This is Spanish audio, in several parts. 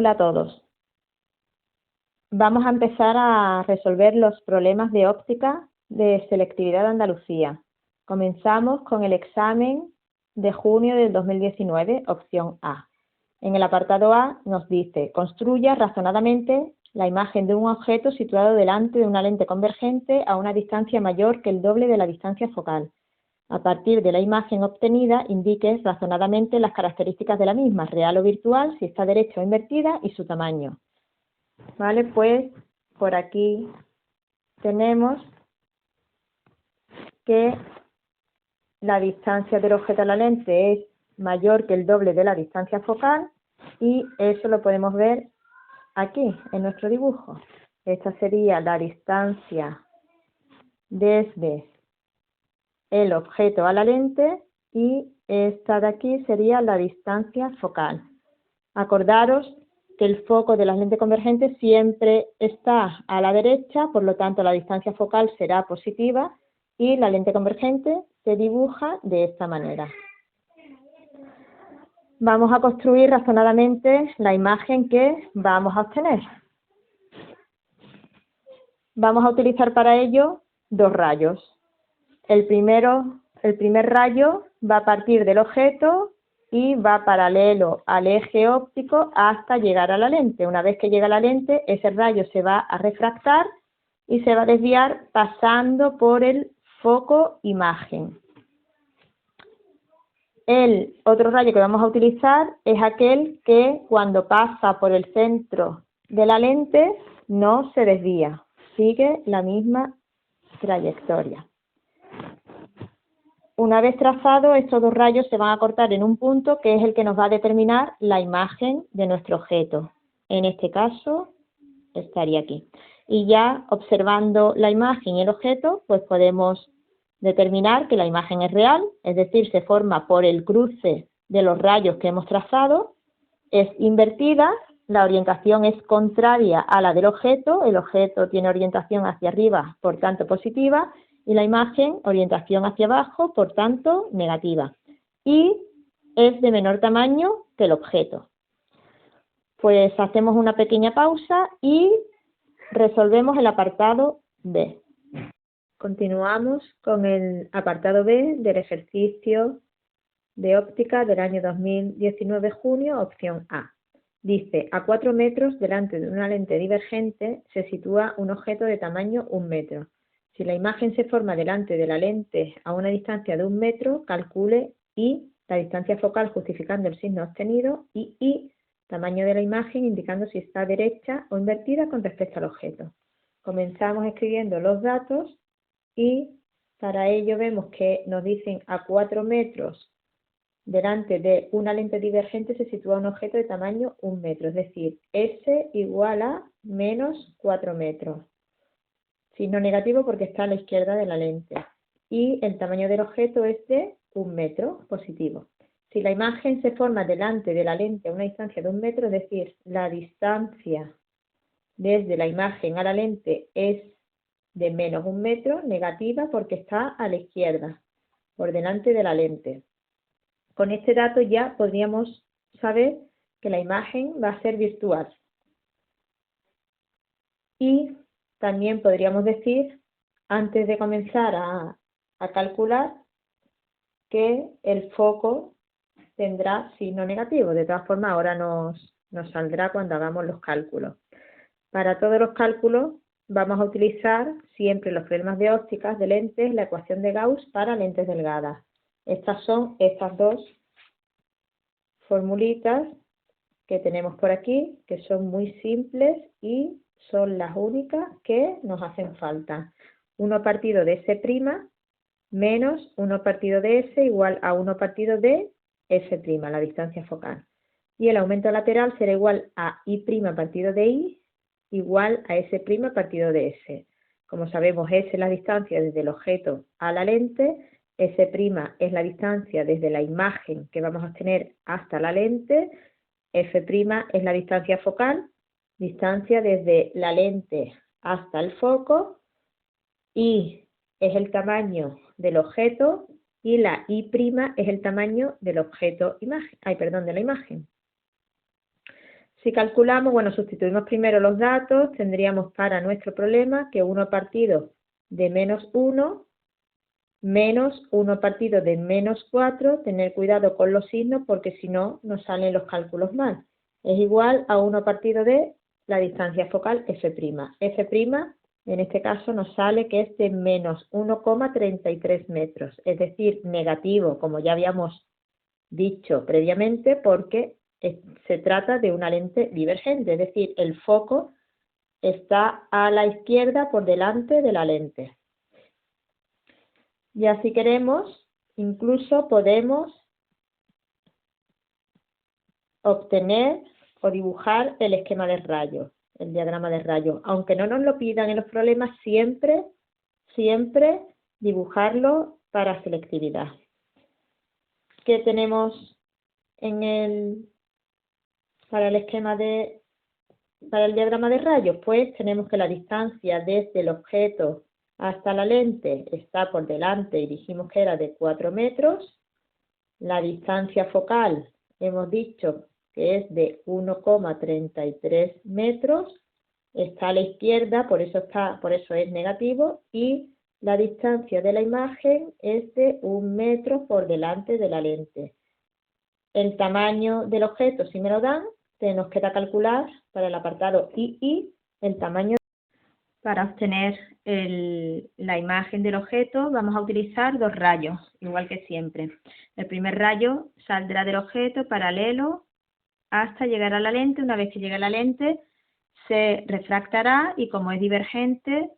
Hola a todos. Vamos a empezar a resolver los problemas de óptica de selectividad de Andalucía. Comenzamos con el examen de junio del 2019, opción A. En el apartado A nos dice: construya razonadamente la imagen de un objeto situado delante de una lente convergente a una distancia mayor que el doble de la distancia focal. A partir de la imagen obtenida, indique razonadamente las características de la misma, real o virtual, si está derecha o invertida, y su tamaño. Vale, pues por aquí tenemos que la distancia del objeto a la lente es mayor que el doble de la distancia focal, y eso lo podemos ver aquí en nuestro dibujo. Esta sería la distancia desde el objeto a la lente y esta de aquí sería la distancia focal. Acordaros que el foco de las lentes convergentes siempre está a la derecha, por lo tanto la distancia focal será positiva y la lente convergente se dibuja de esta manera. Vamos a construir razonadamente la imagen que vamos a obtener. Vamos a utilizar para ello dos rayos. El primer rayo va a partir del objeto y va paralelo al eje óptico hasta llegar a la lente. Una vez que llega a la lente, ese rayo se va a refractar y se va a desviar pasando por el foco imagen. El otro rayo que vamos a utilizar es aquel que cuando pasa por el centro de la lente no se desvía, sigue la misma trayectoria. Una vez trazado, estos dos rayos se van a cortar en un punto que es el que nos va a determinar la imagen de nuestro objeto. En este caso, estaría aquí. Y ya observando la imagen y el objeto, pues podemos determinar que la imagen es real, es decir, se forma por el cruce de los rayos que hemos trazado, es invertida, la orientación es contraria a la del objeto, el objeto tiene orientación hacia arriba, por tanto positiva, y la imagen orientación hacia abajo, por tanto negativa, y es de menor tamaño que el objeto. Pues hacemos una pequeña pausa y resolvemos el apartado B. Continuamos con el apartado B del ejercicio de óptica del año 2019, junio, opción A. Dice: a 4 metros delante de una lente divergente se sitúa un objeto de tamaño 1 metro. Si la imagen se forma delante de la lente a una distancia de 1 metro, calcule I, la distancia focal justificando el signo obtenido, y I, tamaño de la imagen indicando si está derecha o invertida con respecto al objeto. Comenzamos escribiendo los datos y para ello vemos que nos dicen a 4 metros delante de una lente divergente se sitúa un objeto de tamaño 1 metro, es decir, S igual a menos 4 metros. Signo negativo porque está a la izquierda de la lente. Y el tamaño del objeto es de 1 metro, positivo. Si la imagen se forma delante de la lente a una distancia de 1 metro, es decir, la distancia desde la imagen a la lente es de menos 1 metro, negativa porque está a la izquierda, por delante de la lente. Con este dato ya podríamos saber que la imagen va a ser virtual. Y también podríamos decir, antes de comenzar a calcular, que el foco tendrá signo negativo. De todas formas, ahora nos saldrá cuando hagamos los cálculos. Para todos los cálculos vamos a utilizar siempre los problemas de ópticas de lentes, la ecuación de Gauss para lentes delgadas. Estas son estas dos formulitas que tenemos por aquí, que son muy simples y son las únicas que nos hacen falta. 1 partido de S' menos 1 partido de S igual a 1 partido de S', la distancia focal. Y el aumento lateral será igual a I' partido de I igual a S' partido de S. Como sabemos, S es la distancia desde el objeto a la lente, S' es la distancia desde la imagen que vamos a obtener hasta la lente, F' es la distancia focal, distancia desde la lente hasta el foco, I es el tamaño del objeto y la I' es el tamaño del objeto de la imagen. Si calculamos, bueno, sustituimos primero los datos, tendríamos para nuestro problema que 1 partido de menos 1 menos 1 partido de menos 4, tener cuidado con los signos porque si no nos salen los cálculos mal, es igual a 1 partido de la distancia focal f'. F' en este caso nos sale que es de menos 1,33 metros, es decir, negativo, como ya habíamos dicho previamente, porque se trata de una lente divergente, es decir, el foco está a la izquierda por delante de la lente. Ya si queremos, incluso podemos obtener o dibujar el esquema de rayos, el diagrama de rayos. Aunque no nos lo pidan en los problemas, siempre dibujarlo para selectividad. ¿Qué tenemos para el diagrama de rayos? Pues tenemos que la distancia desde el objeto hasta la lente está por delante y dijimos que era de 4 metros. La distancia focal hemos dicho que es de 1,33 metros. Está a la izquierda, por eso es negativo. Y la distancia de la imagen es de 1 metro por delante de la lente. El tamaño del objeto, si me lo dan, nos queda calcular para el apartado II el tamaño. Para obtener la imagen del objeto vamos a utilizar 2 rayos, igual que siempre. El primer rayo saldrá del objeto paralelo hasta llegar a la lente. Una vez que llegue a la lente se refractará y como es divergente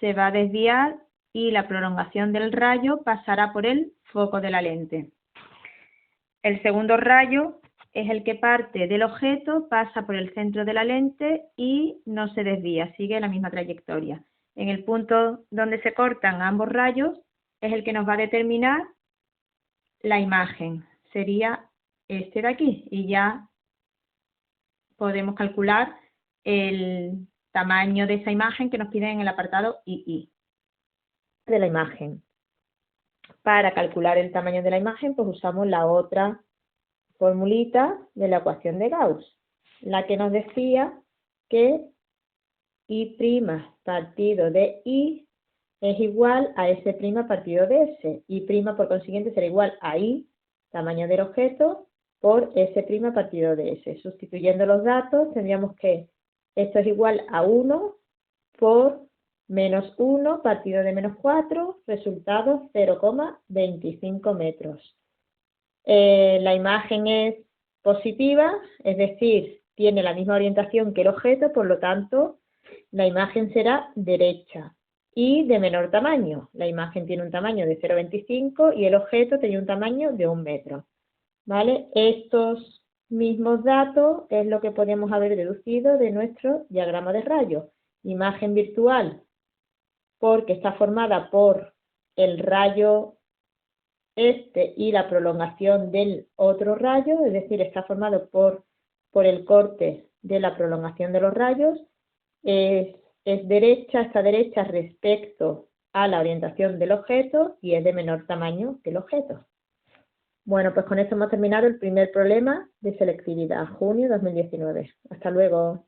se va a desviar y la prolongación del rayo pasará por el foco de la lente. El segundo rayo es el que parte del objeto, pasa por el centro de la lente y no se desvía, sigue la misma trayectoria. En el punto donde se cortan ambos rayos es el que nos va a determinar la imagen. Sería este de aquí y ya podemos calcular el tamaño de esa imagen que nos piden en el apartado II. De la imagen. Para calcular el tamaño de la imagen, pues usamos la otra formulita de la ecuación de Gauss, la que nos decía que I' partido de I es igual a S' partido de S. I' por consiguiente será igual a I, tamaño del objeto, por S' partido de S. Sustituyendo los datos tendríamos que esto es igual a 1 por menos 1 partido de menos 4, resultado 0,25 metros. La imagen es positiva, es decir, tiene la misma orientación que el objeto, por lo tanto, la imagen será derecha y de menor tamaño. La imagen tiene un tamaño de 0,25 y el objeto tiene un tamaño de 1 metro. ¿Vale? Estos mismos datos es lo que podemos haber deducido de nuestro diagrama de rayos. Imagen virtual, porque está formada por el rayo y la prolongación del otro rayo, es decir, está formado por el corte de la prolongación de los rayos, está derecha respecto a la orientación del objeto y es de menor tamaño que el objeto. Bueno, pues con esto hemos terminado el primer problema de selectividad, junio 2019. Hasta luego.